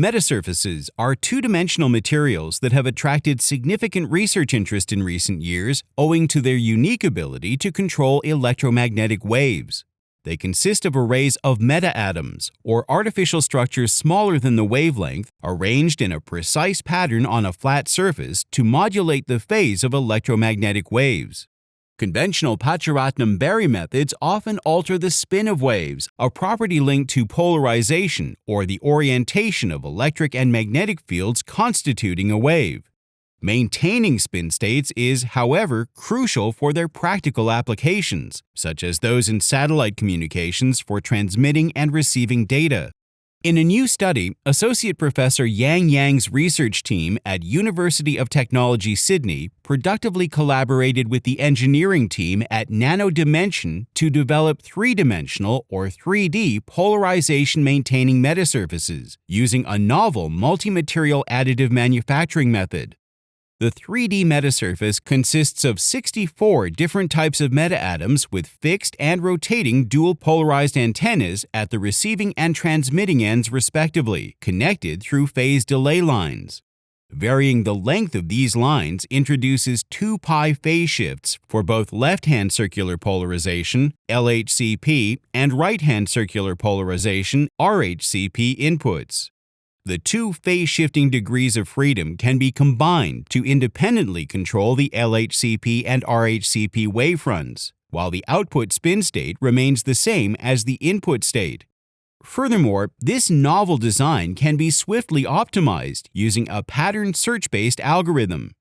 Metasurfaces are two-dimensional materials that have attracted significant research interest in recent years owing to their unique ability to control electromagnetic waves. They consist of arrays of meta-atoms, or artificial structures smaller than the wavelength, arranged in a precise pattern on a flat surface to modulate the phase of electromagnetic waves. Conventional Pacharatnam-Berry methods often alter the spin of waves, a property linked to polarization or the orientation of electric and magnetic fields constituting a wave. Maintaining spin states is, however, crucial for their practical applications, such as those in satellite communications for transmitting and receiving data. In a new study, Associate Professor Yang's research team at University of Technology Sydney productively collaborated with the engineering team at Nano Dimension to develop three-dimensional or 3D polarization-maintaining metasurfaces using a novel multimaterial additive manufacturing method. The 3D metasurface consists of 64 different types of meta-atoms with fixed and rotating dual polarized antennas at the receiving and transmitting ends respectively, connected through phase delay lines. Varying the length of these lines introduces 2π phase shifts for both left-hand circular polarization, LHCP, and right-hand circular polarization, RHCP inputs. The two phase-shifting degrees of freedom can be combined to independently control the LHCP and RHCP wavefronts, while the output spin state remains the same as the input state. Furthermore, this novel design can be swiftly optimized using a pattern search-based algorithm.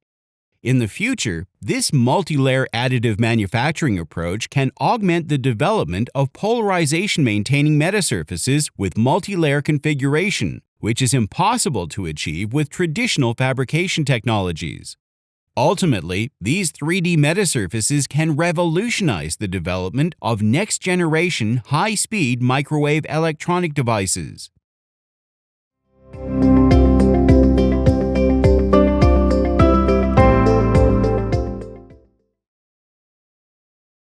In the future, this multi-layer additive manufacturing approach can augment the development of polarization-maintaining metasurfaces with multi-layer configuration, which is impossible to achieve with traditional fabrication technologies. Ultimately, these 3D metasurfaces can revolutionize the development of next-generation high-speed microwave electronic devices.